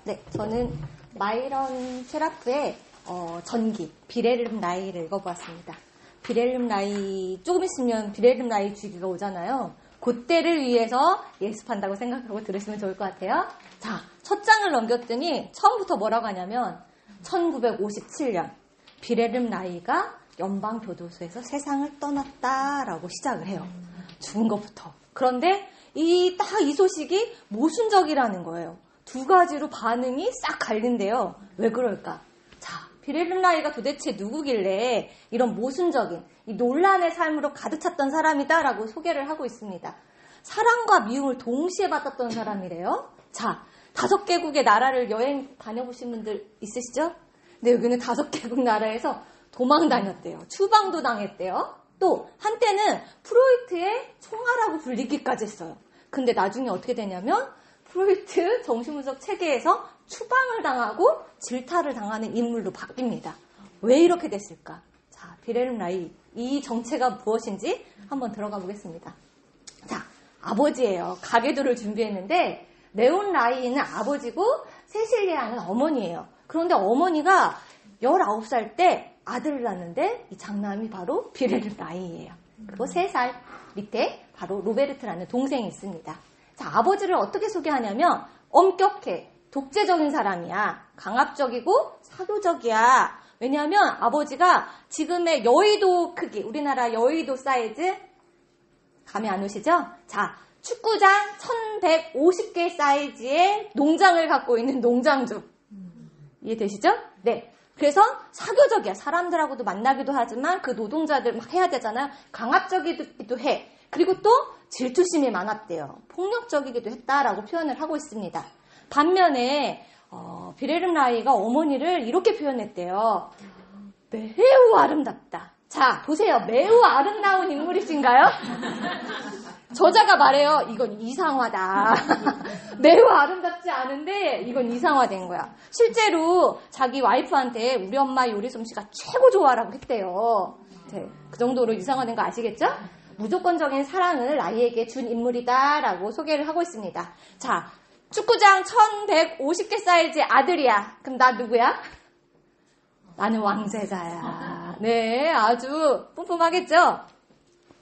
네, 저는 마이런 셰라프의 전기, 비렐름 라이를 읽어보았습니다. 비렐름 라이, 조금 있으면 비렐름 라이 주기가 오잖아요. 그때를 위해서 예습한다고 생각하고 들으시면 좋을 것 같아요. 자, 첫 장을 넘겼더니 처음부터 뭐라고 하냐면 1957년 비렐름 라이가 연방교도소에서 세상을 떠났다라고 시작을 해요. 죽은 것부터. 그런데 이 소식이 모순적이라는 거예요. 두 가지로 반응이 싹 갈린대요. 왜 그럴까? 자, 비렐름 라이가 도대체 누구길래 이런 모순적인 이 논란의 삶으로 가득 찼던 사람이다라고 소개를 하고 있습니다. 사랑과 미움을 동시에 받았던 사람이래요. 자, 5개국의 나라를 여행 다녀보신 분들 있으시죠? 근데 여기는 5개국 나라에서 도망 다녔대요. 추방도 당했대요. 또 한때는 프로이트의 총알하고 불리기까지 했어요. 근데 나중에 어떻게 되냐면 프로이트 정신분석 체계에서 추방을 당하고 질타를 당하는 인물로 바뀝니다. 왜 이렇게 됐을까? 자, 비렐름 라이 이 정체가 무엇인지 한번 들어가 보겠습니다. 자, 아버지예요. 가계도를 준비했는데 레온 라이는 아버지고 세실리아는 어머니예요. 그런데 어머니가 19살 때 아들을 낳는데 이 장남이 바로 비렐름 라이예요. 그리고 3살 밑에 바로 로베르트라는 동생이 있습니다. 자, 아버지를 어떻게 소개하냐면 엄격해, 독재적인 사람이야, 강압적이고 사교적이야. 왜냐하면 아버지가 지금의 여의도 크기, 우리나라 여의도 사이즈 감이 안 오시죠? 자, 축구장 1150개 사이즈의 농장을 갖고 있는 농장주. 이해되시죠? 네. 그래서 사교적이야. 사람들하고도 만나기도 하지만 그 노동자들 막 해야 되잖아요. 강압적이기도 해. 그리고 또 질투심이 많았대요. 폭력적이기도 했다라고 표현을 하고 있습니다. 반면에 비렐름 라이가 어머니를 이렇게 표현했대요. 매우 아름답다. 자, 보세요. 매우 아름다운 인물이신가요? 저자가 말해요. 이건 이상화다. 매우 아름답지 않은데 이건 이상화된 거야. 실제로 자기 와이프한테 우리 엄마 요리 솜씨가 최고 좋아라고 했대요. 네, 그 정도로 이상화된 거 아시겠죠? 무조건적인 사랑을 라이에게 준 인물이다라고 소개를 하고 있습니다. 자, 축구장 1150개 사이즈의 아들이야. 그럼 나 누구야? 나는 왕세자야. 네, 아주 뿜뿜하겠죠?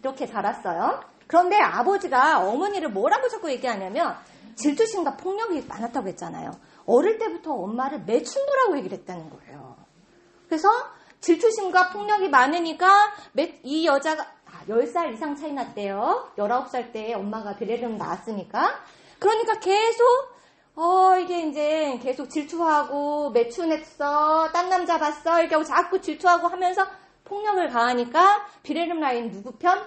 이렇게 자랐어요. 그런데 아버지가 어머니를 뭐라고 자꾸 얘기하냐면 질투심과 폭력이 많았다고 했잖아요. 어릴 때부터 엄마를 매춘부라고 얘기를 했다는 거예요. 그래서 질투심과 폭력이 많으니까 이 여자가 10살 이상 차이 났대요. 19살 때 엄마가 비렐름 낳았으니까. 그러니까 계속 이게 이제 계속 질투하고 매춘했어. 딴 남자 봤어. 이렇게 하고 자꾸 질투하고 하면서 폭력을 가하니까 비렐름 라이는 누구 편?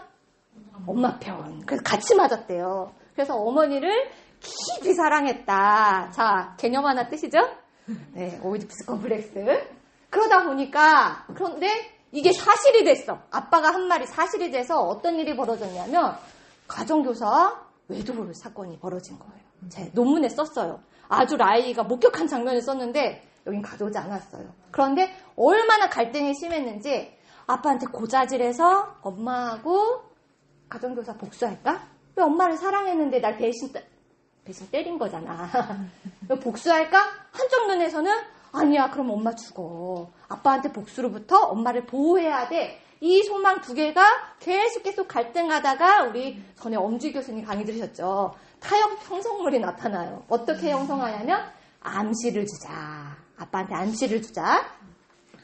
엄마 편. 그래서 같이 맞았대요. 그래서 어머니를 깊이 사랑했다. 자, 개념 하나 뜨시죠? 네, 오이디푸스 컴플렉스. 그러다 보니까 그런데 이게 사실이 됐어. 아빠가 한 말이 사실이 돼서 어떤 일이 벌어졌냐면 가정교사 외도 사건이 벌어진 거예요. 제 논문에 썼어요. 아주 라이가 목격한 장면을 썼는데 여긴 가져오지 않았어요. 그런데 얼마나 갈등이 심했는지 아빠한테 고자질해서 엄마하고 가정교사 복수할까? 왜 엄마를 사랑했는데 날 대신 때린 거잖아. 왜 복수할까? 한쪽 눈에서는 아니야, 그럼 엄마 죽어. 아빠한테 복수로부터 엄마를 보호해야 돼. 이 소망 두 개가 계속 갈등하다가 우리 전에 엄지 교수님 강의 들으셨죠. 타협 형성물이 나타나요. 어떻게 형성하냐면 암시를 주자. 아빠한테 암시를 주자.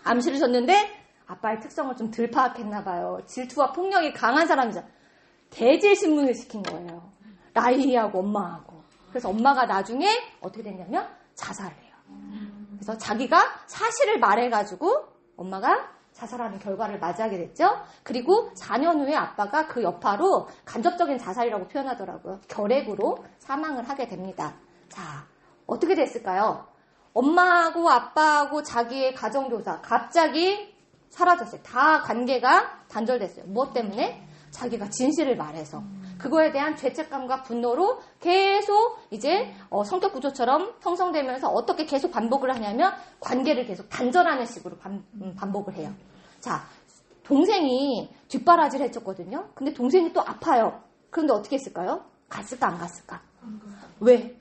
암시를 줬는데 아빠의 특성을 좀 덜 파악했나 봐요. 질투와 폭력이 강한 사람이잖아. 대질신문을 시킨 거예요. 라이하고 엄마하고. 그래서 엄마가 나중에 어떻게 됐냐면 자살을 해요. 그래서 자기가 사실을 말해가지고 엄마가 자살하는 결과를 맞이하게 됐죠. 그리고 4년 후에 아빠가 그 여파로 간접적인 자살이라고 표현하더라고요. 결핵으로 사망을 하게 됩니다. 자, 어떻게 됐을까요? 엄마하고 아빠하고 자기의 가정교사 갑자기 사라졌어요. 다 관계가 단절됐어요. 무엇 때문에? 자기가 진실을 말해서. 그거에 대한 죄책감과 분노로 계속 이제 성격 구조처럼 형성되면서 어떻게 계속 반복을 하냐면 관계를 계속 단절하는 식으로 반복을 해요. 자, 동생이 뒷바라지를 해줬거든요. 근데 동생이 또 아파요. 그런데 어떻게 했을까요? 갔을까 안 갔을까? 왜?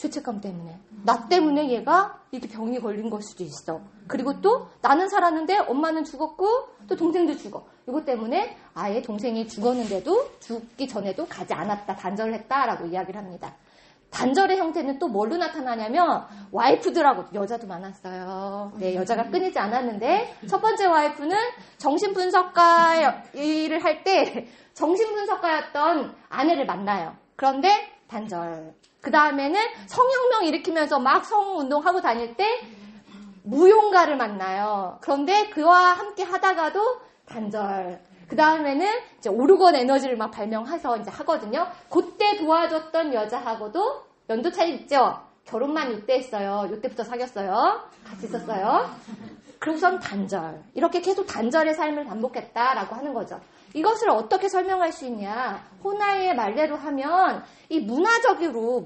죄책감 때문에. 나 때문에 얘가 이렇게 병이 걸린 걸 수도 있어. 그리고 또 나는 살았는데 엄마는 죽었고 또 동생도 죽어. 이것 때문에 아예 동생이 죽었는데도 죽기 전에도 가지 않았다. 단절을 했다라고 이야기를 합니다. 단절의 형태는 또 뭘로 나타나냐면 와이프들하고 여자도 많았어요. 네, 여자가 끊이지 않았는데 첫 번째 와이프는 정신분석가 일을 할 때 정신분석가였던 아내를 만나요. 그런데 단절. 그 다음에는 성혁명 일으키면서 막 성운동하고 다닐 때 무용가를 만나요. 그런데 그와 함께 하다가도 단절. 그 다음에는 이제 오르곤 에너지를 막 발명해서 이제 하거든요. 그때 도와줬던 여자하고도 연도 차이 있죠? 결혼만 이때 했어요. 이때부터 사귀었어요. 같이 있었어요. 그러고선 단절. 이렇게 계속 단절의 삶을 반복했다라고 하는 거죠. 이것을 어떻게 설명할 수 있냐? 호나이의 말대로 하면 이 문화적으로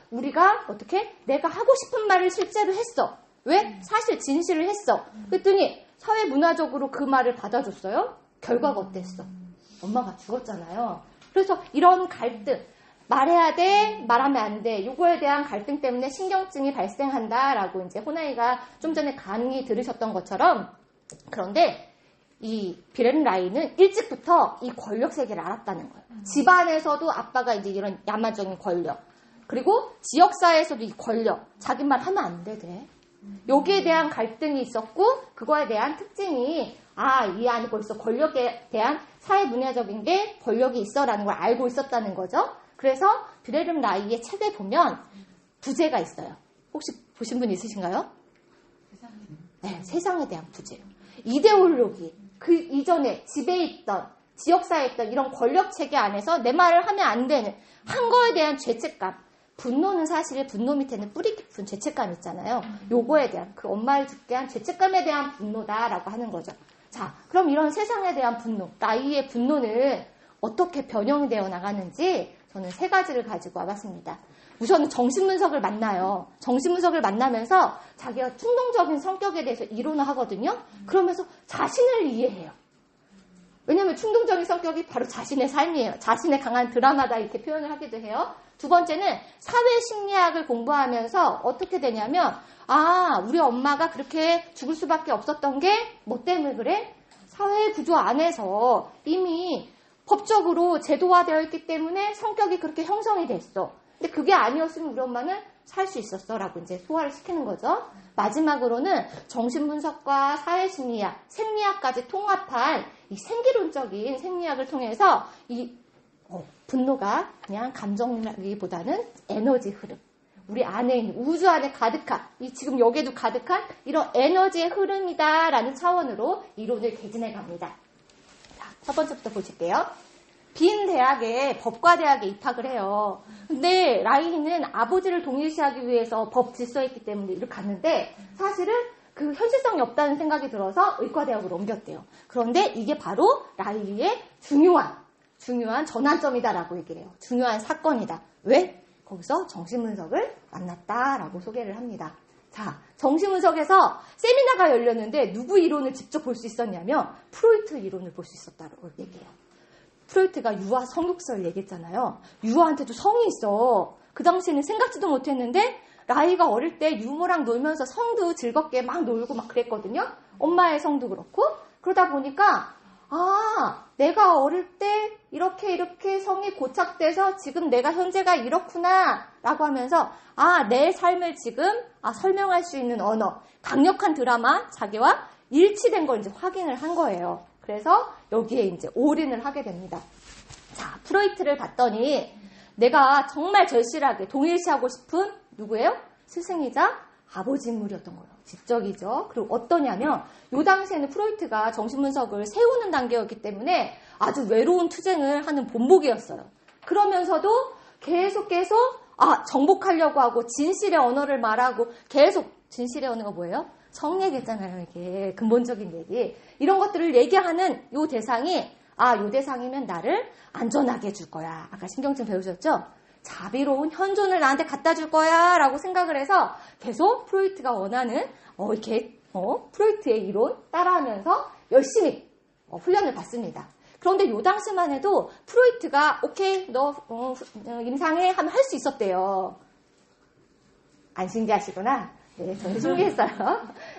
우리가 어떻게 내가 하고 싶은 말을 실제로 했어. 왜? 사실 진실을 했어. 그랬더니 사회 문화적으로 그 말을 받아줬어요. 결과가 어땠어? 엄마가 죽었잖아요. 그래서 이런 갈등, 말해야 돼, 말하면 안 돼. 요거에 대한 갈등 때문에 신경증이 발생한다라고 이제 호나이가 좀 전에 강의 들으셨던 것처럼. 그런데 이 비렐름 라이는 일찍부터 이 권력 세계를 알았다는 거예요. 집안에서도 아빠가 이제 이런 야만적인 권력, 그리고 지역사회에서도 이 권력, 자기 말 하면 안 돼, 돼. 여기에 대한 갈등이 있었고 그거에 대한 특징이 이 안에 벌써 권력에 대한 사회 문화적인 게 권력이 있어라는 걸 알고 있었다는 거죠. 그래서 비렐름 라이의 책에 보면 부제가 있어요. 혹시 보신 분 있으신가요? 네, 세상에 대한 부제. 이데올로기, 그 이전에 집에 있던 지역사회에 있던 이런 권력 체계 안에서 내 말을 하면 안 되는 한 거에 대한 죄책감. 분노는 사실 분노 밑에는 뿌리 깊은 죄책감 있잖아요. 요거에 대한 그 엄마를 죽게 한 죄책감에 대한 분노다라고 하는 거죠. 자, 그럼 이런 세상에 대한 분노, 나이의 분노는 어떻게 변형이 되어 나가는지 저는 3가지를 가지고 와봤습니다. 우선 정신분석을 만나요. 정신분석을 만나면서 자기가 충동적인 성격에 대해서 이론을 하거든요. 그러면서 자신을 이해해요. 왜냐하면 충동적인 성격이 바로 자신의 삶이에요. 자신의 강한 드라마다 이렇게 표현을 하기도 해요. 두 번째는 사회심리학을 공부하면서 어떻게 되냐면 우리 엄마가 그렇게 죽을 수밖에 없었던 게 뭐 때문에 그래? 사회 구조 안에서 이미 법적으로 제도화되어 있기 때문에 성격이 그렇게 형성이 됐어. 근데 그게 아니었으면 우리 엄마는 살 수 있었어 라고 이제 소화를 시키는 거죠. 마지막으로는 정신분석과 사회심리학, 생리학까지 통합한 이 생기론적인 생리학을 통해서 이 분노가 그냥 감정이라기보다는 에너지 흐름. 우리 안에 있는 우주 안에 가득한, 지금 여기에도 가득한 이런 에너지의 흐름이다라는 차원으로 이론을 개진해 갑니다. 자, 첫 번째부터 보실게요. 빈 대학에 법과대학에 입학을 해요. 근데 라이는 아버지를 동일시하기 위해서 법 질서에 있기 때문에 이렇게 갔는데 사실은 그 현실성이 없다는 생각이 들어서 의과대학으로 옮겼대요. 그런데 이게 바로 라이의 중요한 전환점이다라고 얘기를 해요. 중요한 사건이다. 왜? 거기서 정신분석을 만났다라고 소개를 합니다. 자, 정신분석에서 세미나가 열렸는데 누구 이론을 직접 볼 수 있었냐면 프로이트 이론을 볼 수 있었다고 얘기해요. 프로이트가 유아 성욕설 얘기했잖아요. 유아한테도 성이 있어. 그 당시에는 생각지도 못했는데 라이가 어릴 때 유모랑 놀면서 성도 즐겁게 막 놀고 막 그랬거든요. 엄마의 성도 그렇고. 그러다 보니까 내가 어릴 때 이렇게 성이 고착돼서 지금 내가 현재가 이렇구나 라고 하면서 내 삶을 지금 설명할 수 있는 언어, 강력한 드라마 자기와 일치된 걸 이제 확인을 한 거예요. 그래서 여기에 이제 올인을 하게 됩니다. 자, 프로이트를 봤더니 내가 정말 절실하게 동일시하고 싶은 누구예요? 스승이자 아버지 인물이었던 거예요. 지적이죠. 그리고 어떠냐면 이 당시에는 프로이트가 정신분석을 세우는 단계였기 때문에 아주 외로운 투쟁을 하는 본보기였어요. 그러면서도 계속 정복하려고 하고 진실의 언어를 말하고 계속 진실의 언어가 뭐예요? 정얘기했잖아요. 이게 근본적인 얘기. 이런 것들을 얘기하는 요 대상이 요 대상이면 나를 안전하게 해줄 거야. 아까 신경증 배우셨죠? 자비로운 현존을 나한테 갖다 줄 거야 라고 생각을 해서 계속 프로이트가 원하는 프로이트의 이론 따라하면서 열심히 훈련을 받습니다. 그런데 요 당시만 해도 프로이트가 오케이 너 임상해 하면 할 수 있었대요. 안 신기하시구나. 네, 저는 신기했어요.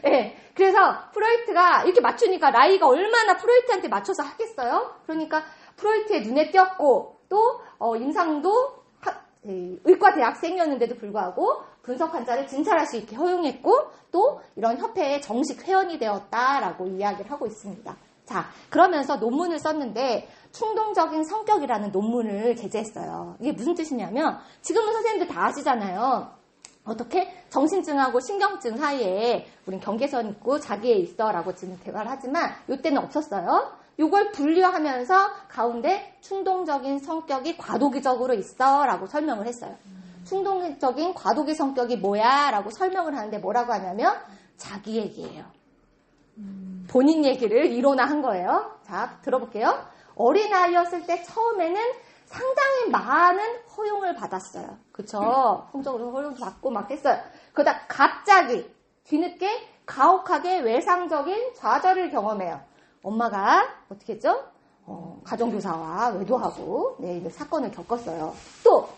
네, 그래서 프로이트가 이렇게 맞추니까 라이가 얼마나 프로이트한테 맞춰서 하겠어요? 그러니까 프로이트의 눈에 띄었고 또 임상도 의과 대학생이었는데도 불구하고 분석 환자를 진찰할 수 있게 허용했고 또 이런 협회의 정식 회원이 되었다라고 이야기를 하고 있습니다. 자, 그러면서 논문을 썼는데 충동적인 성격이라는 논문을 게재했어요. 이게 무슨 뜻이냐면 지금은 선생님들 다 아시잖아요. 어떻게 정신증하고 신경증 사이에 우린 경계선 있고 자기애 있어 라고 지금 대화를 하지만 이때는 없었어요. 이걸 분류하면서 가운데 충동적인 성격이 과도기적으로 있어 라고 설명을 했어요. 충동적인 과도기 성격이 뭐야 라고 설명을 하는데 뭐라고 하냐면 자기 얘기예요. 본인 얘기를 이론화한 거예요. 자, 들어볼게요. 어린아이였을 때 처음에는 상당히 많은 허용을 받았어요. 그쵸? 성적으로 허용도 받고 막 했어요. 그러다 갑자기 뒤늦게 가혹하게 외상적인 좌절을 경험해요. 엄마가 어떻게 했죠? 가정교사와 외도하고 네, 사건을 겪었어요. 또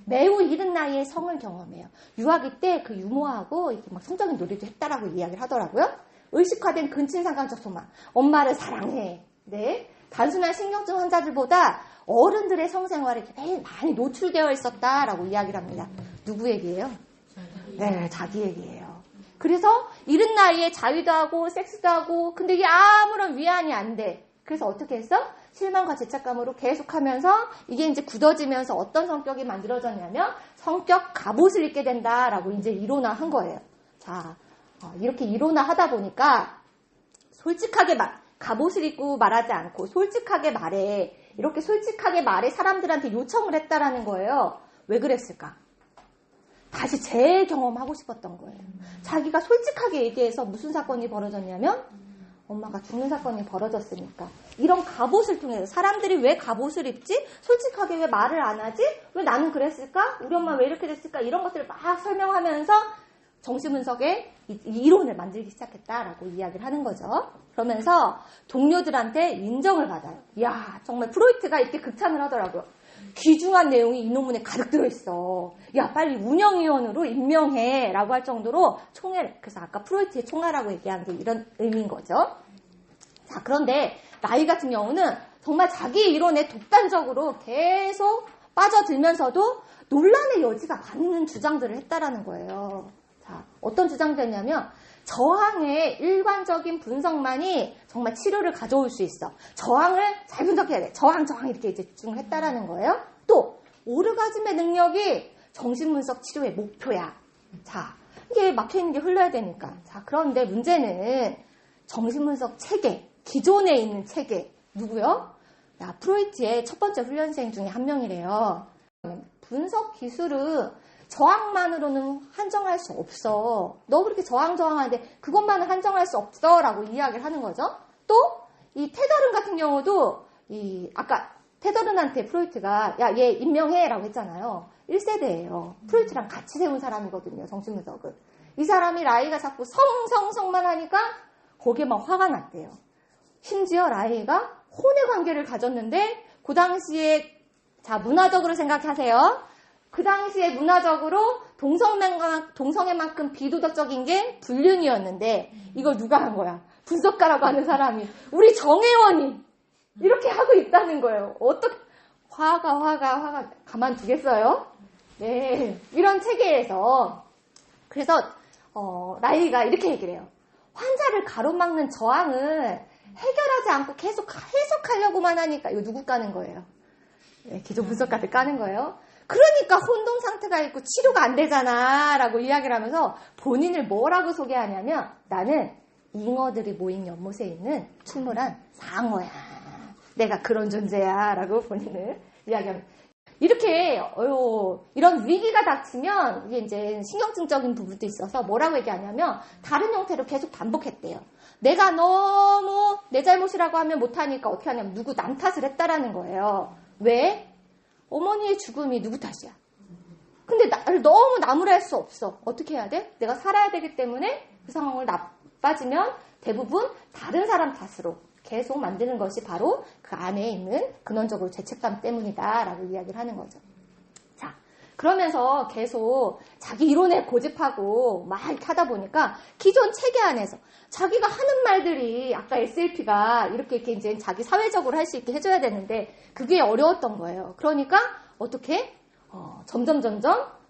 매우 이른 나이에 성을 경험해요. 유아기 때 그 유모하고 이렇게 막 성적인 놀이도 했다라고 이야기를 하더라고요. 의식화된 근친상간적 소망. 엄마를 사랑해. 네. 단순한 신경증 환자들보다 어른들의 성생활에 매일 많이 노출되어 있었다라고 이야기를 합니다. 누구 얘기예요? 네, 자기 얘기예요. 그래서 이른 나이에 자위도 하고 섹스도 하고 근데 이게 아무런 위안이 안 돼. 그래서 어떻게 했어? 실망과 죄책감으로 계속하면서 이게 이제 굳어지면서 어떤 성격이 만들어졌냐면 성격 갑옷을 입게 된다라고 이제 이론화한 거예요. 자, 이렇게 이론화하다 보니까 솔직하게 갑옷을 입고 말하지 않고 솔직하게 말해. 이렇게 솔직하게 말해 사람들한테 요청을 했다라는 거예요. 왜 그랬을까? 다시 재경험하고 싶었던 거예요. 자기가 솔직하게 얘기해서 무슨 사건이 벌어졌냐면 엄마가 죽는 사건이 벌어졌으니까 이런 갑옷을 통해서 사람들이 왜 갑옷을 입지? 솔직하게 왜 말을 안 하지? 왜 나는 그랬을까? 우리 엄마 왜 이렇게 됐을까? 이런 것들을 막 설명하면서 정신분석의 이론을 만들기 시작했다라고 이야기를 하는 거죠. 그러면서 동료들한테 인정을 받아요. 이야, 정말 프로이트가 이렇게 극찬을 하더라고요. 귀중한 내용이 이 논문에 가득 들어있어. 야, 빨리 운영위원으로 임명해 라고 할 정도로 총회, 그래서 아까 프로이트의 총회라고 얘기한 게 이런 의미인 거죠. 자, 그런데 라이 같은 경우는 정말 자기 이론에 독단적으로 계속 빠져들면서도 논란의 여지가 많은 주장들을 했다라는 거예요. 자, 어떤 주장들이냐면 저항의 일관적인 분석만이 정말 치료를 가져올 수 있어. 저항을 잘 분석해야 돼. 저항 이렇게 이제 집중을 했다라는 거예요. 또 오르가즘의 능력이 정신분석 치료의 목표야. 자, 이게 막혀있는 게 흘러야 되니까. 자, 그런데 문제는 정신분석 체계, 기존에 있는 체계 누구요? 야, 프로이트의 첫 번째 훈련생 중에 한 명이래요. 분석 기술은 저항만으로는 한정할 수 없어. 너 그렇게 저항하는데 그것만은 한정할 수 없어 라고 이야기를 하는 거죠. 또 이 테더른 같은 경우도 아까 테더른한테 프로이트가 야, 얘 임명해 라고 했잖아요. 1세대예요. 프로이트랑 같이 세운 사람이거든요. 정신분석을. 이 사람이 라이가 자꾸 성만 하니까 거기에 막 화가 났대요. 심지어 라이가 혼의 관계를 가졌는데 그 당시에 자 문화적으로 생각하세요. 그 당시에 문화적으로 동성애만큼 비도덕적인 게 불륜이었는데 이걸 누가 한 거야? 분석가라고 하는 사람이 우리 정혜원이 이렇게 하고 있다는 거예요. 어떻게 화가 가만두겠어요? 네, 이런 체계에서 그래서 라이가 이렇게 얘기를 해요. 환자를 가로막는 저항을 해결하지 않고 계속 해석하려고만 하니까 이거 누구 까는 거예요? 네, 기존 분석가들 까는 거예요. 그러니까 혼동 상태가 있고 치료가 안 되잖아 라고 이야기를 하면서 본인을 뭐라고 소개하냐면 나는 잉어들이 모인 연못에 있는 충분한 상어야. 내가 그런 존재야 라고 본인을 이야기합니다. 이렇게 이런 위기가 닥치면 이게 이제 신경증적인 부분도 있어서 뭐라고 얘기하냐면 다른 형태로 계속 반복했대요. 내가 너무 내 잘못이라고 하면 못하니까 어떻게 하냐면 누구 남 탓을 했다라는 거예요. 왜? 어머니의 죽음이 누구 탓이야? 근데 나를 너무 나무랄 수 없어. 어떻게 해야 돼? 내가 살아야 되기 때문에 그 상황을 나빠지면 대부분 다른 사람 탓으로 계속 만드는 것이 바로 그 안에 있는 근원적으로 죄책감 때문이다 라고 이야기를 하는 거죠. 자, 그러면서 계속 자기 이론에 고집하고 막 이렇게 하다 보니까 기존 체계 안에서 자기가 하는 말들이 아까 SLP가 이렇게 이제 자기 사회적으로 할 수 있게 해줘야 되는데 그게 어려웠던 거예요. 그러니까 어떻게? 점점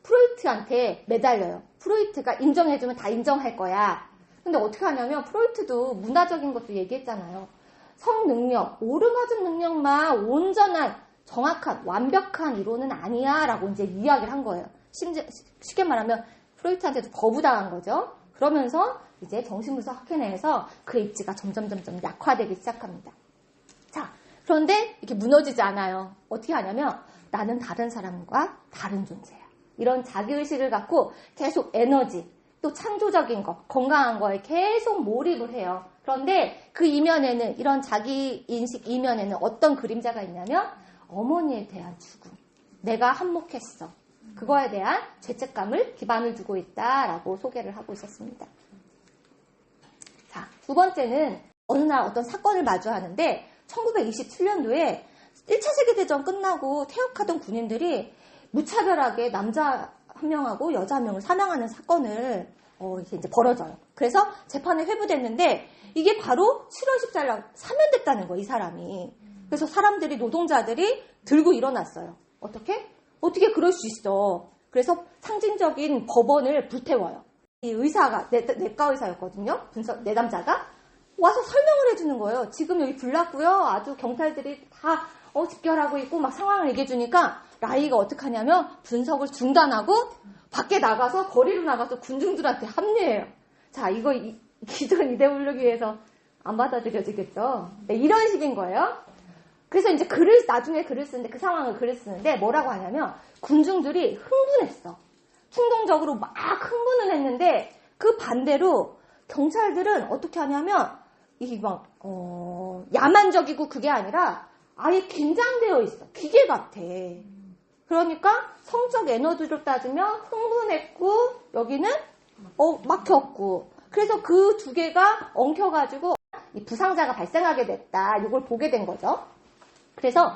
프로이트한테 매달려요. 프로이트가 인정해주면 다 인정할 거야. 근데 어떻게 하냐면 프로이트도 문화적인 것도 얘기했잖아요. 성 능력, 오르가즘 능력만 온전한 정확한 완벽한 이론은 아니야 라고 이제 이야기를 한 거예요. 심지어 쉽게 말하면 프로이트한테도 거부당한 거죠. 그러면서 이제 정신분석 학회 내에서 그의 입지가 점점 약화되기 시작합니다. 자, 그런데 이렇게 무너지지 않아요. 어떻게 하냐면 나는 다른 사람과 다른 존재야. 이런 자기의식을 갖고 계속 에너지, 또 창조적인 것, 건강한 거에 계속 몰입을 해요. 그런데 그 이면에는 이런 자기인식 이면에는 어떤 그림자가 있냐면 어머니에 대한 죽음. 내가 한몫했어. 그거에 대한 죄책감을 기반을 두고 있다라고 소개를 하고 있었습니다. 자, 두 번째는 어느 날 어떤 사건을 마주하는데 1927년도에 1차 세계대전 끝나고 퇴역하던 군인들이 무차별하게 남자 한 명하고 여자 한 명을 사망하는 사건을 이제 벌어져요. 그래서 재판에 회부됐는데 이게 바로 7월 14일 날 사면됐다는 거예요. 이 사람이. 그래서 사람들이 노동자들이 들고 일어났어요. 어떻게 그럴 수 있어. 그래서 상징적인 법원을 불태워요. 이 의사가 내과 의사였거든요. 내담자가 와서 설명을 해주는 거예요. 지금 여기 불났고요. 아주 경찰들이 다 집결하고 있고 막 상황을 얘기해 주니까 라이가 어떻게 하냐면 분석을 중단하고 밖에 나가서 거리로 나가서 군중들한테 합류해요. 자, 이거 기존 이데올로기 위해서 안 받아들여지겠죠. 네, 이런 식인 거예요. 그래서 이제 나중에 글을 쓰는데 그 상황을 글을 쓰는데 뭐라고 하냐면 군중들이 흥분했어. 충동적으로 막 흥분을 했는데 그 반대로 경찰들은 어떻게 하냐면 이게 막 야만적이고 그게 아니라 아예 긴장되어 있어. 기계 같아. 그러니까 성적 에너지로 따지면 흥분했고 여기는 막혔고 그래서 그 두 개가 엉켜가지고 이 부상자가 발생하게 됐다. 이걸 보게 된 거죠. 그래서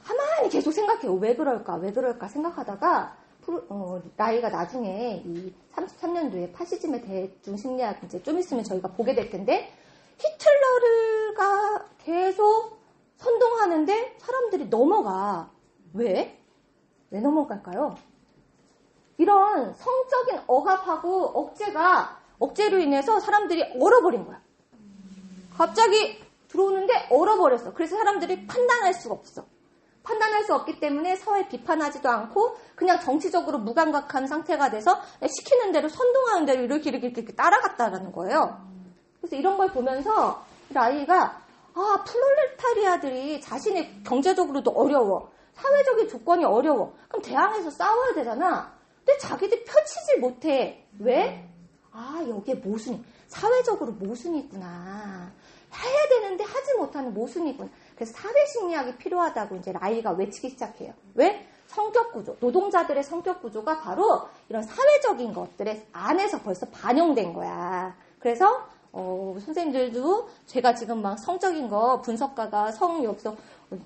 가만히 계속 생각해요. 왜 그럴까 생각하다가 라이가 나중에 이 33년도에 파시즘의 대중심리학 이제 좀 있으면 저희가 보게 될 텐데 히틀러가 계속 선동하는데 사람들이 넘어가. 왜 넘어갈까요? 이런 성적인 억압하고 억제로 인해서 사람들이 얼어버린 거야. 갑자기 들어오는데 얼어버렸어. 그래서 사람들이 판단할 수가 없어. 판단할 수 없기 때문에 사회 비판하지도 않고 그냥 정치적으로 무감각한 상태가 돼서 시키는 대로 선동하는 대로 이렇게 따라갔다라는 거예요. 그래서 이런 걸 보면서 라이가 플롤레타리아들이 자신이 경제적으로도 어려워. 사회적인 조건이 어려워. 그럼 대항해서 싸워야 되잖아. 근데 자기들이 펼치지 못해. 왜? 여기에 사회적으로 모순이 있구나. 해야 되는데 하지 못하는 모순이 있구나. 그래서 사회심리학이 필요하다고 이제 라이가 외치기 시작해요. 왜? 성격구조, 노동자들의 성격구조가 바로 이런 사회적인 것들의 안에서 벌써 반영된 거야. 그래서 선생님들도 제가 지금 막 성적인 거 분석가가 여기서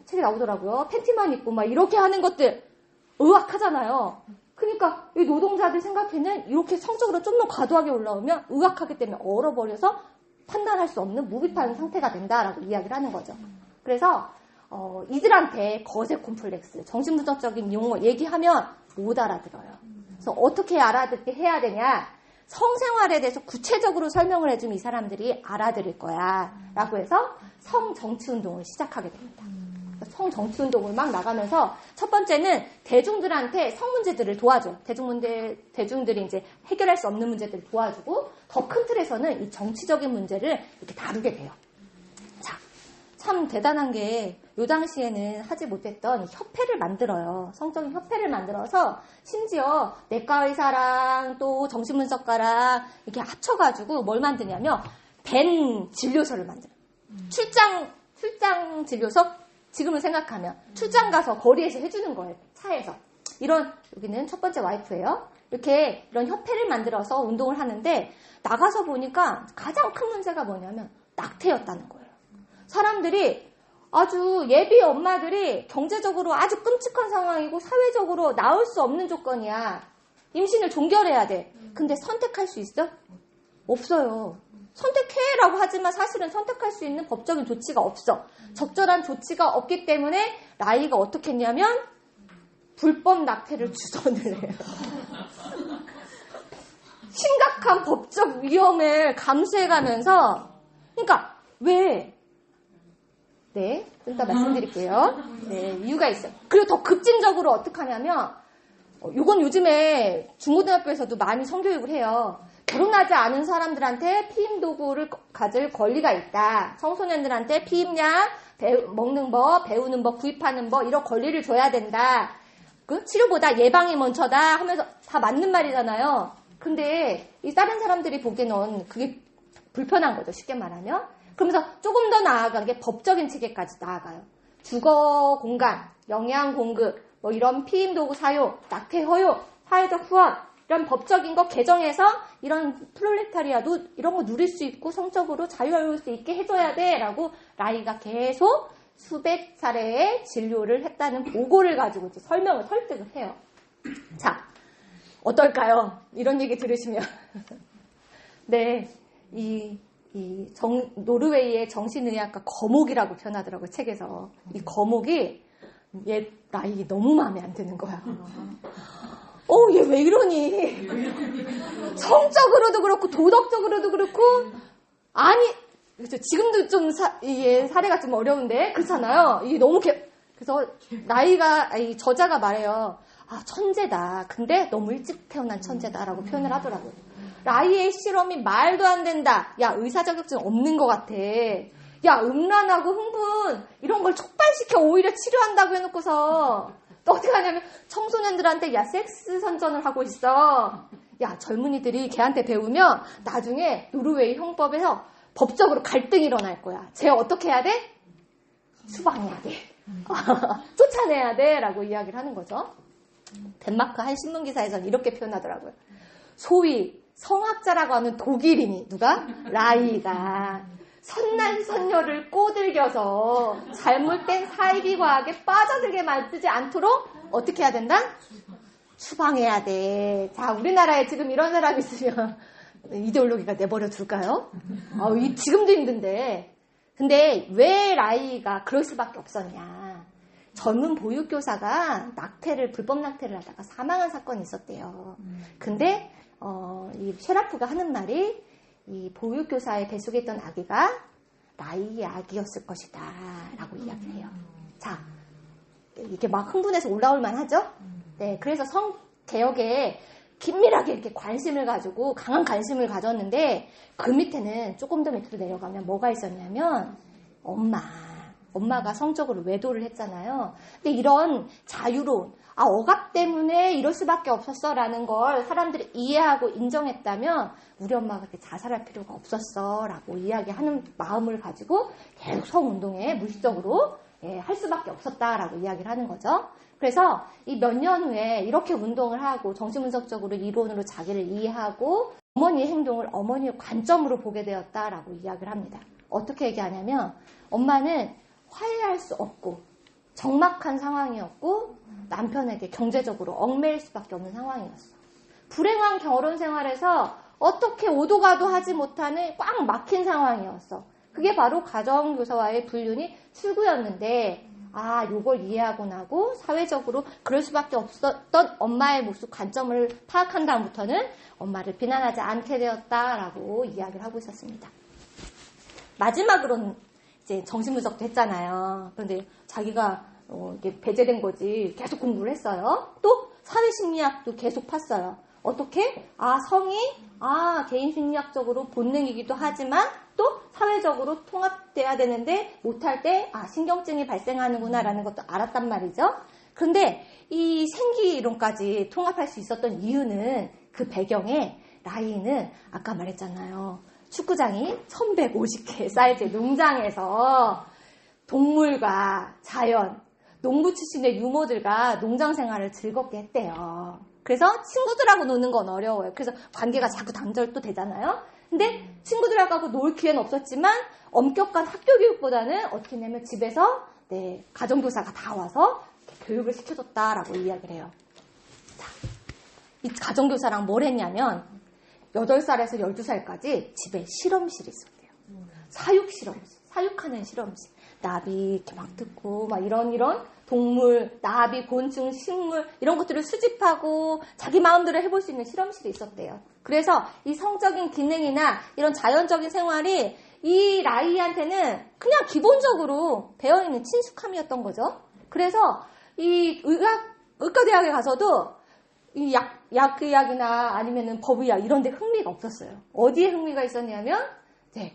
책에 나오더라고요. 팬티만 입고 막 이렇게 하는 것들 의학하잖아요. 그러니까 이 노동자들 생각에는 이렇게 성적으로 좀 더 과도하게 올라오면 의학하기 때문에 얼어버려서 판단할 수 없는 무비판 상태가 된다라고 이야기를 하는 거죠. 그래서 이들한테 거세 콤플렉스, 정신분석적인 용어 얘기하면 못 알아들어요. 그래서 어떻게 알아듣게 해야 되냐? 성생활에 대해서 구체적으로 설명을 해주면 이 사람들이 알아들을 거야. 라고 해서 성정치운동을 시작하게 됩니다. 성정치운동을 막 나가면서 첫 번째는 대중들한테 성문제들을 도와줘. 대중들이 이제 해결할 수 없는 문제들을 도와주고 더 큰 틀에서는 이 정치적인 문제를 이렇게 다루게 돼요. 자, 참 대단한 게 이 당시에는 하지 못했던 협회를 만들어요. 성적인 협회를 만들어서 심지어 내과 의사랑 또 정신분석가랑 이렇게 합쳐가지고 뭘 만드냐면 밴 진료소를 만들어요. 출장 진료소? 지금을 생각하면 출장 가서 거리에서 해주는 거예요. 차에서. 여기는 첫 번째 와이프예요. 이렇게 이런 협회를 만들어서 운동을 하는데 나가서 보니까 가장 큰 문제가 뭐냐면 낙태였다는 거예요. 사람들이 아주 예비 엄마들이 경제적으로 아주 끔찍한 상황이고 사회적으로 나올 수 없는 조건이야. 임신을 종결해야 돼. 근데 선택할 수 있어? 없어요. 선택해라고 하지만 사실은 선택할 수 있는 법적인 조치가 없어. 적절한 조치가 없기 때문에 라이가 어떻게 했냐면 불법 낙태를 주선을 해요. 심각한 법적 위험을 감수해가면서 그러니까 왜? 네, 일단 말씀드릴게요. 네, 이유가 있어요. 그리고 더 급진적으로 어떻게 하냐면 이건 요즘에 중고등학교에서도 많이 성교육을 해요. 결혼하지 않은 사람들한테 피임 도구를 가질 권리가 있다. 청소년들한테 피임약, 먹는 법, 배우는 법, 구입하는 법 이런 권리를 줘야 된다. 그 치료보다 예방이 먼저다 하면서 다 맞는 말이잖아요. 근데 이 다른 사람들이 보기에는 그게 불편한 거죠. 쉽게 말하면. 그러면서 조금 더 나아간 게 법적인 체계까지 나아가요. 주거 공간, 영양 공급, 뭐 이런 피임 도구 사용, 낙태 허용, 사회적 후원 이런 법적인 거 개정해서 이런 프롤레타리아도 이런 거 누릴 수 있고 성적으로 자유로울 수 있게 해줘야 돼라고 라이가 계속 수백 차례의 진료를 했다는 보고를 가지고 이제 설득을 해요. 자, 어떨까요? 이런 얘기 들으시면. 네, 노르웨이의 정신의학과 거목이라고 표현하더라고요, 책에서. 이 거목이 얘 라이 너무 마음에 안 드는 거야. 얘 왜 이러니? 성적으로도 그렇고 도덕적으로도 그렇고 아니 그렇죠. 지금도 좀 이게 사례가 좀 어려운데 그렇잖아요. 이게 너무 그래서 라이가 이 저자가 말해요. 아 천재다. 근데 너무 일찍 태어난 천재다라고 표현을 하더라고요. 라이의 실험이 말도 안 된다. 야 의사 자격증 없는 것 같아. 야 음란하고 흥분 이런 걸 촉발시켜 오히려 치료한다고 해놓고서 또 어떻게 하냐면 청소년들한테 야 섹스 선전을 하고 있어. 야 젊은이들이 걔한테 배우면 나중에 노르웨이 형법에서 법적으로 갈등이 일어날 거야. 쟤 어떻게 해야 돼? 추방해야 돼. 쫓아내야 돼 라고 이야기를 하는 거죠. 덴마크 한 신문기사에서는 이렇게 표현하더라고요. 소위 성학자라고 하는 독일인이 누가? 라이가 선남선녀를 꼬들겨서 잘못된 사이비 과학에 빠져들게 만들지 않도록 어떻게 해야 된다? 추방해야 돼. 자, 우리나라에 지금 이런 사람이 있으면 이데올로기가 내버려 둘까요? 지금도 힘든데. 근데 왜 라이가 그럴 수밖에 없었냐. 젊은 보육교사가 불법 낙태를 하다가 사망한 사건이 있었대요. 근데 이 셰라프가 하는 말이 이 보육교사의 뱃속에 있던 아기가 라이의 아기였을 것이다 라고 이야기를 해요. 자, 이게 막 흥분해서 올라올 만하죠? 네, 그래서 성개혁에 긴밀하게 이렇게 관심을 가지고 강한 관심을 가졌는데 그 밑에는 조금 더 밑으로 내려가면 뭐가 있었냐면 엄마가 성적으로 외도를 했잖아요. 근데 이런 자유로운 억압 때문에 이럴 수밖에 없었어라는 걸 사람들이 이해하고 인정했다면 우리 엄마가 그렇게 자살할 필요가 없었어라고 이야기하는 마음을 가지고 계속 성운동에 물질적으로 할 수밖에 없었다라고 이야기를 하는 거죠. 그래서 이 몇 년 후에 이렇게 운동을 하고 정신분석적으로 이론으로 자기를 이해하고 어머니의 행동을 어머니의 관점으로 보게 되었다라고 이야기를 합니다. 어떻게 얘기하냐면 엄마는 화해할 수 없고 적막한 상황이었고 남편에게 경제적으로 얽매일 수밖에 없는 상황이었어. 불행한 결혼 생활에서 어떻게 오도 가도 하지 못하는 꽉 막힌 상황이었어. 그게 바로 가정교사와의 불륜이 출구였는데 요걸 이해하고 나고 사회적으로 그럴 수밖에 없었던 엄마의 모습 관점을 파악한 다음부터는 엄마를 비난하지 않게 되었다라고 이야기를 하고 있었습니다. 마지막으로는 이제 정신분석도 했잖아요. 그런데 자기가 이게 배제된 거지 계속 공부를 했어요. 또 사회심리학도 계속 팠어요. 어떻게? 성이 개인 심리학적으로 본능이기도 하지만 또 사회적으로 통합돼야 되는데 못할 때 신경증이 발생하는구나라는 것도 알았단 말이죠. 그런데 이 생기이론까지 통합할 수 있었던 이유는 그 배경에 라이는 아까 말했잖아요. 축구장이 1150개 사이즈의 농장에서 동물과 자연, 농부 출신의 유모들과 농장 생활을 즐겁게 했대요. 그래서 친구들하고 노는 건 어려워요. 그래서 관계가 자꾸 단절도 되잖아요. 근데 친구들하고 놀 기회는 없었지만 엄격한 학교 교육보다는 어떻게 했냐면 집에서 가정교사가 다 와서 교육을 시켜줬다라고 이야기를 해요. 자, 이 가정교사랑 뭘 했냐면 8살에서 12살까지 집에 실험실이 있었대요. 사육 실험실, 사육하는 실험실. 나비 이렇게 막 듣고 막 이런 동물, 나비, 곤충, 식물 이런 것들을 수집하고 자기 마음대로 해볼 수 있는 실험실이 있었대요. 그래서 이 성적인 기능이나 이런 자연적인 생활이 이 라이한테는 그냥 기본적으로 배어있는 친숙함이었던 거죠. 그래서 이 의과대학에 가서도 이 약의학이나 아니면은 법의학 이런 데 흥미가 없었어요. 어디에 흥미가 있었냐면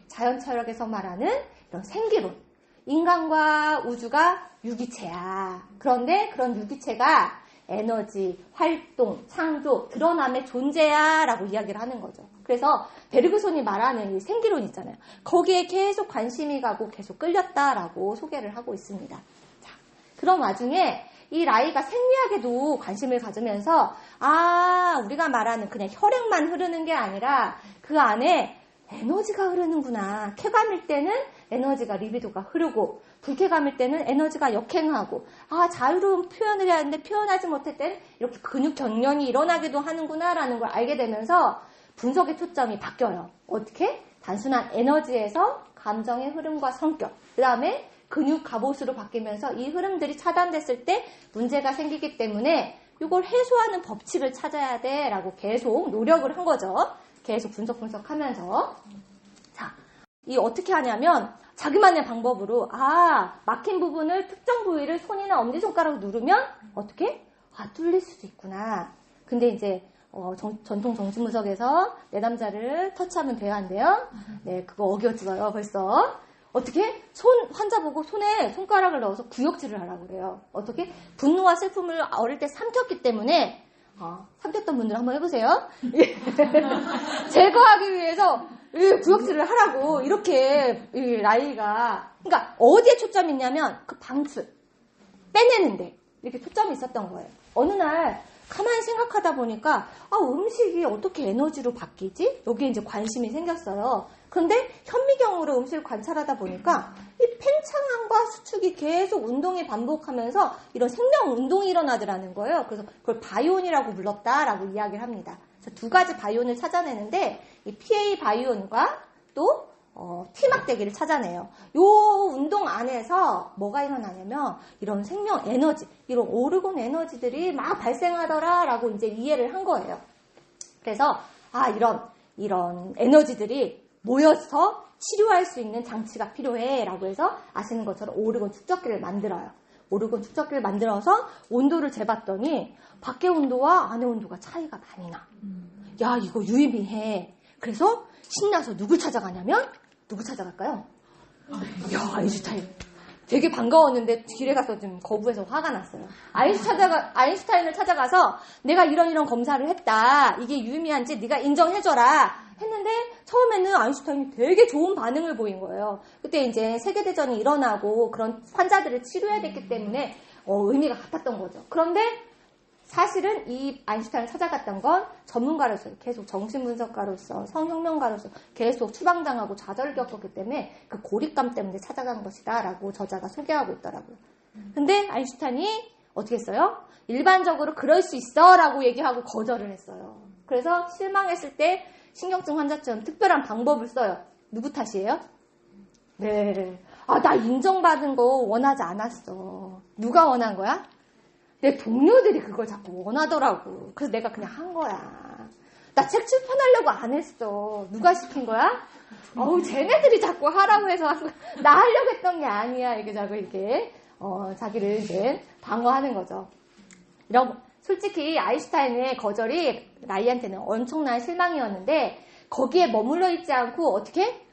자연철학에서 말하는 이런 생기론. 인간과 우주가 유기체야. 그런데 그런 유기체가 에너지, 활동, 창조, 드러남의 존재야 라고 이야기를 하는 거죠. 그래서 베르그손이 말하는 이 생기론 있잖아요. 거기에 계속 관심이 가고 계속 끌렸다라고 소개를 하고 있습니다. 자, 그런 와중에 이 라이가 생리학에도 관심을 가지면서 우리가 말하는 그냥 혈액만 흐르는 게 아니라 그 안에 에너지가 흐르는구나. 쾌감일 때는 에너지가 리비도가 흐르고 불쾌감일 때는 에너지가 역행하고 자유로운 표현을 해야 하는데 표현하지 못할 때는 이렇게 근육 경련이 일어나기도 하는구나라는 걸 알게 되면서 분석의 초점이 바뀌어요. 어떻게? 단순한 에너지에서 감정의 흐름과 성격, 그 다음에 근육 갑옷으로 바뀌면서 이 흐름들이 차단됐을 때 문제가 생기기 때문에 이걸 해소하는 법칙을 찾아야 돼 라고 계속 노력을 한 거죠. 계속 분석하면서. 자, 이 어떻게 하냐면 자기만의 방법으로 막힌 부분을 특정 부위를 손이나 엄지손가락으로 누르면 어떻게? 뚫릴 수도 있구나. 근데 이제 전통 정신분석에서 내 남자를 터치하면 돼야 한대요. 네, 그거 어겨지어요 벌써. 어떻게? 환자 보고 손에 손가락을 넣어서 구역질을 하라고 그래요. 어떻게? 분노와 슬픔을 어릴 때 삼켰기 때문에 삼켰던 분들 한번 해보세요. 제거하기 위해서 구역질을 하라고 이렇게 라이가 그러니까 어디에 초점이 있냐면 그 방출 빼내는데 이렇게 초점이 있었던 거예요. 어느 날 가만히 생각하다 보니까 음식이 어떻게 에너지로 바뀌지? 여기에 이제 관심이 생겼어요. 그런데 현미경으로 음식을 관찰하다 보니까 이 팽창함과 수축이 계속 운동이 반복하면서 이런 생명 운동이 일어나더라는 거예요. 그래서 그걸 바이온이라고 불렀다라고 이야기를 합니다. 그래서 두 가지 바이온을 찾아내는데 이 PA 바이온과 또 T막대기를 찾아내요. 요 운동 안에서 뭐가 일어나냐면 이런 생명 에너지, 이런 오르곤 에너지들이 막 발생하더라라고 이제 이해를 한 거예요. 그래서 이런 에너지들이 모여서 치료할 수 있는 장치가 필요해라고 해서 아시는 것처럼 오르곤 축적기를 만들어요. 오르곤 축적기를 만들어서 온도를 재봤더니 밖의 온도와 안의 온도가 차이가 많이 나. 야, 이거 유의미해. 그래서 신나서 누굴 찾아가냐면 누구 찾아갈까요? 야, 아인슈타인. 되게 반가웠는데 길에 가서 좀 거부해서 화가 났어요. 아인슈타인을 찾아가서 내가 이런 검사를 했다. 이게 유의미한지 네가 인정해줘라. 했는데 처음에는 아인슈타인이 되게 좋은 반응을 보인 거예요. 그때 이제 세계대전이 일어나고 그런 환자들을 치료해야 됐기 때문에 의미가 같았던 거죠. 그런데 사실은 이 아인슈타인을 찾아갔던 건 전문가로서 계속 정신분석가로서 성혁명가로서 계속 추방당하고 좌절을 겪었기 때문에 그 고립감 때문에 찾아간 것이다 라고 저자가 소개하고 있더라고요. 근데 아인슈타인이 어떻게 했어요? 일반적으로 그럴 수 있어 라고 얘기하고 거절을 했어요. 그래서 실망했을 때 신경증 환자처럼 특별한 방법을 써요. 누구 탓이에요? 네. 나 인정받은 거 원하지 않았어. 누가 원한 거야? 내 동료들이 그걸 자꾸 원하더라고. 그래서 내가 그냥 한 거야. 나 책 출판하려고 안 했어. 누가 시킨 거야? 쟤네들이 자꾸 하라고 해서 한 거야. 나 하려고 했던 게 아니야. 이렇게 자꾸 이렇게 자기를 이제 방어하는 거죠. 솔직히 아인슈타인의 거절이 라이한테는 엄청난 실망이었는데 거기에 머물러 있지 않고 어떻게?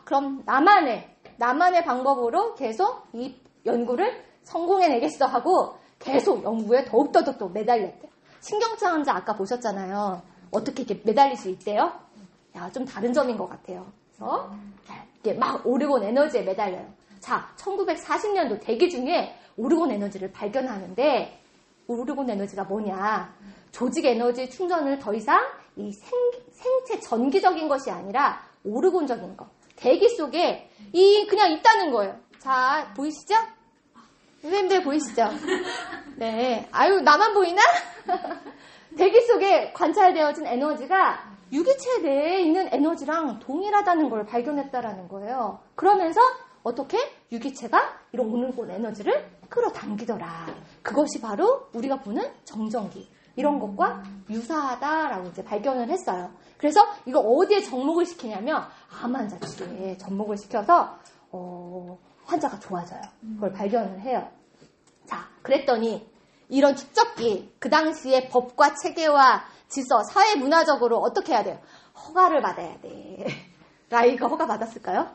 그럼 나만의 방법으로 계속 이 연구를 성공해내겠어 하고 계속 연구에 더욱더 매달렸대요. 신경증 환자 아까 보셨잖아요. 어떻게 이렇게 매달릴 수 있대요? 좀 다른 점인 것 같아요. 그래서 이렇게 막 오르곤 에너지에 매달려요. 자, 1940년도 대기 중에 오르곤 에너지를 발견하는데 오르곤 에너지가 뭐냐? 조직 에너지 충전을 더 이상 이 생체 전기적인 것이 아니라 오르곤적인 거. 대기 속에 그냥 있다는 거예요. 자, 보이시죠? 선생님들 보이시죠? 네. 아유, 나만 보이나? 대기 속에 관찰되어진 에너지가 유기체 내에 있는 에너지랑 동일하다는 걸 발견했다라는 거예요. 그러면서 어떻게 유기체가 이런 오늘본 에너지를 끌어당기더라. 그것이 바로 우리가 보는 정전기 이런 것과 유사하다라고 이제 발견을 했어요. 그래서 이거 어디에 접목을 시키냐면 암 환자 치료에 접목을 시켜서 환자가 좋아져요. 그걸 발견을 해요. 자, 그랬더니 이런 축적기 그 당시에 법과 체계와 질서, 사회 문화적으로 어떻게 해야 돼요? 허가를 받아야 돼. 라이가 허가 받았을까요?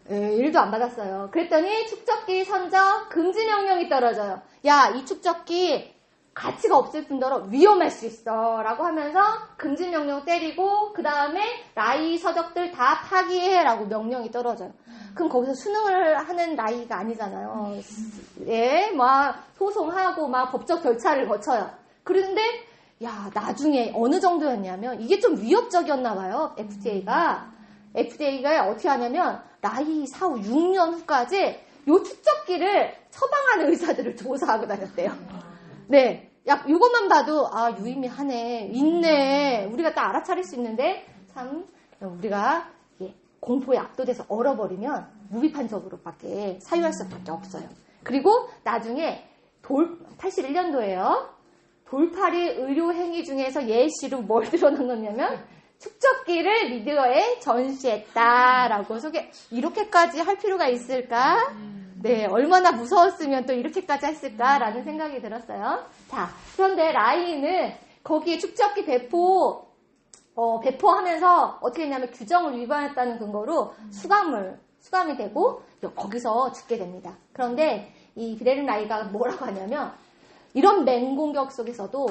일도 안 받았어요. 그랬더니 축적기 선적 금지 명령이 떨어져요. 야, 이 축적기 가치가 없을 뿐더러 위험할 수 있어 라고 하면서 금지 명령 때리고 그 다음에 라이 서적들 다 파기해 라고 명령이 떨어져요. 그럼 거기서 수능을 하는 라이가 아니잖아요. 예, 막 소송하고 막 법적 절차를 거쳐요. 그런데 야, 나중에 어느 정도였냐면 이게 좀 위협적이었나 봐요. FDA가 어떻게 하냐면 라이 사후 6년 후까지 요 축적기를 처방하는 의사들을 조사하고 다녔대요. 네. 야, 이것만 봐도, 유의미하네. 있네. 우리가 딱 알아차릴 수 있는데, 참, 우리가, 공포에 압도돼서 얼어버리면 무비판적으로밖에 사유할 수밖에 없어요. 그리고 나중에 81년도에요. 돌팔이 의료행위 중에서 예시로 뭘 들어놓냐면, 축적기를 미디어에 전시했다라고 이렇게까지 할 필요가 있을까? 네, 얼마나 무서웠으면 또 이렇게까지 했을까라는 생각이 들었어요. 자, 그런데 라이는 거기에 축적기 배포하면서 어떻게 했냐면 규정을 위반했다는 근거로 수감이 되고 거기서 죽게 됩니다. 그런데 이 비레른 라이가 뭐라고 하냐면 이런 맹공격 속에서도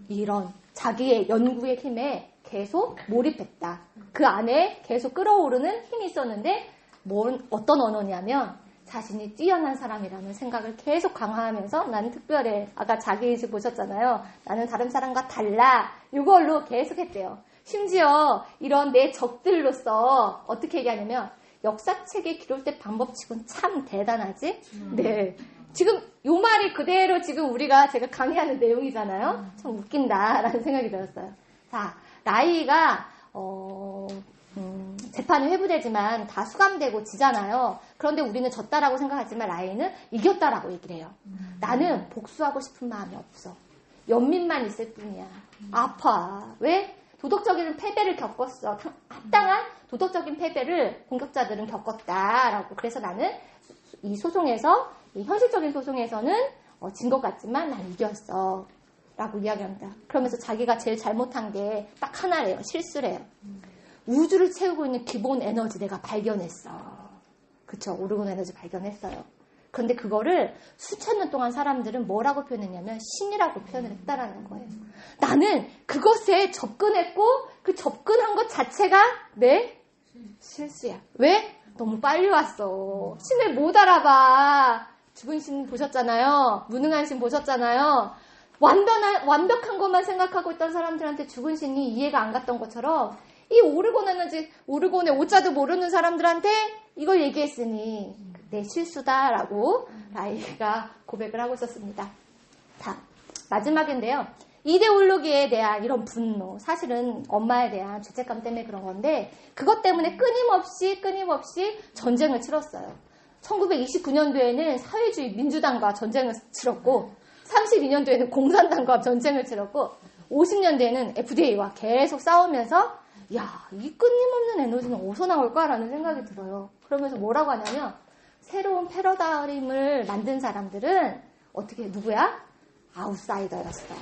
이런 자기의 연구의 힘에 계속 몰입했다. 그 안에 계속 끌어오르는 힘이 있었는데 어떤 언어냐면 자신이 뛰어난 사람이라는 생각을 계속 강화하면서 나는 특별해. 아까 자기인식 보셨잖아요. 나는 다른 사람과 달라. 이걸로 계속 했대요. 심지어 이런 내 적들로서 어떻게 얘기하냐면 역사책에 기록된 방법치고는 참 대단하지? 네. 지금 요 말이 그대로 지금 제가 강의하는 내용이잖아요. 참 웃긴다라는 생각이 들었어요. 자, 라이가 재판이 회부되지만 다 수감되고 지잖아요. 그런데 우리는 졌다라고 생각하지만 라이는 이겼다라고 얘기를 해요. 나는 복수하고 싶은 마음이 없어. 연민만 있을 뿐이야. 아파. 왜? 도덕적인 패배를 겪었어. 합당한 도덕적인 패배를 공격자들은 겪었다라고. 그래서 나는 이 소송에서, 이 현실적인 소송에서는 진 것 같지만 난 이겼어. 라고 이야기합니다. 그러면서 자기가 제일 잘못한 게 딱 하나래요. 실수래요. 우주를 채우고 있는 기본 에너지 내가 발견했어. 그쵸? 오르곤 에너지 발견했어요. 그런데 그거를 수천 년 동안 사람들은 뭐라고 표현했냐면 신이라고 표현을 했다라는 거예요. 나는 그것에 접근했고 그 접근한 것 자체가 내 실수야. 왜? 너무 빨리 왔어. 신을 못 알아봐. 죽은 신 보셨잖아요. 무능한 신 보셨잖아요. 완벽한 것만 생각하고 있던 사람들한테 죽은 신이 이해가 안 갔던 것처럼 이 오르곤 에너지, 오르곤의 오자도 모르는 사람들한테 이걸 얘기했으니 내 실수다라고 라이가 고백을 하고 있었습니다. 자, 마지막인데요. 이데올로기에 대한 이런 분노, 사실은 엄마에 대한 죄책감 때문에 그런 건데 그것 때문에 끊임없이 전쟁을 치렀어요. 1929년도에는 사회주의 민주당과 전쟁을 치렀고 32년도에는 공산당과 전쟁을 치렀고 50년대에는 FDA와 계속 싸우면서 야, 이 끊임없는 에너지는 어디서 나올까라는 생각이 들어요. 그러면서 뭐라고 하냐면 새로운 패러다임을 만든 사람들은 누구야? 아웃사이더였어.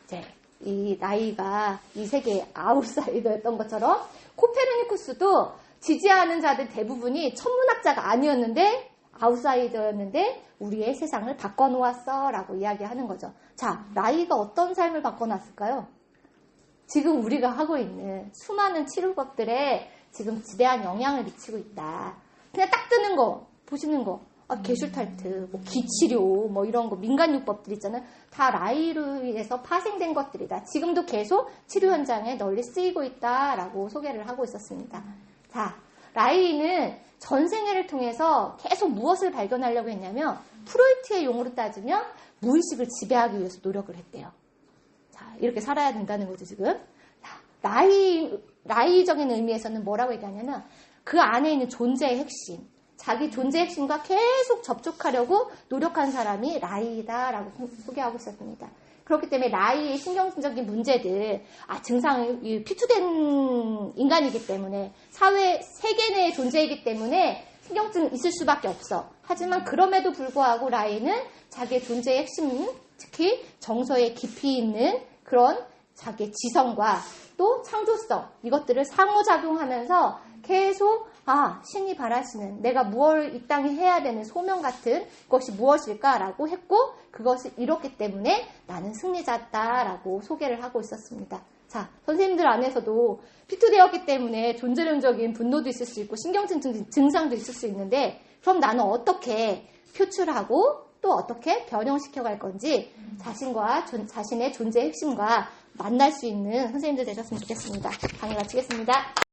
이제 이 나이가 이 세계의 아웃사이더였던 것처럼 코페르니쿠스도 지지하는 자들 대부분이 천문학자가 아니었는데 아웃사이더였는데 우리의 세상을 바꿔놓았어 라고 이야기하는 거죠. 자, 라이가 어떤 삶을 바꿔놨을까요? 지금 우리가 하고 있는 수많은 치료법들에 지금 지대한 영향을 미치고 있다. 그냥 딱 뜨는 거, 보시는 거. 게슈탈트, 뭐 기치료, 뭐 이런 거 민간요법들 있잖아요. 다 라이로 인해서 파생된 것들이다. 지금도 계속 치료 현장에 널리 쓰이고 있다라고 소개를 하고 있었습니다. 자, 라이는 전생애를 통해서 계속 무엇을 발견하려고 했냐면 프로이트의 용어로 따지면 무의식을 지배하기 위해서 노력을 했대요. 자, 이렇게 살아야 된다는 거죠, 지금. 자, 라이적인 의미에서는 뭐라고 얘기하냐면 그 안에 있는 존재의 핵심, 자기 존재의 핵심과 계속 접촉하려고 노력한 사람이 라이다라고 소개하고 있었습니다. 그렇기 때문에 라이의 신경적인 문제들, 증상이 피투된 인간이기 때문에 사회 세계 내의 존재이기 때문에 신경증이 있을 수밖에 없어. 하지만 그럼에도 불구하고 라이는 자기의 존재의 핵심, 특히 정서의 깊이 있는 그런 자기의 지성과 또 창조성, 이것들을 상호작용하면서 계속 신이 바라시는 내가 무엇을 이 땅에 해야 되는 소명 같은 것이 무엇일까라고 했고 그것을 이뤘기 때문에 나는 승리자다라고 소개를 하고 있었습니다. 자, 선생님들 안에서도 피투되었기 때문에 존재론적인 분노도 있을 수 있고 신경증 증상도 있을 수 있는데 그럼 나는 어떻게 표출하고 또 어떻게 변형시켜 갈 건지 자신의 존재의 핵심과 만날 수 있는 선생님들 되셨으면 좋겠습니다. 강의 마치겠습니다.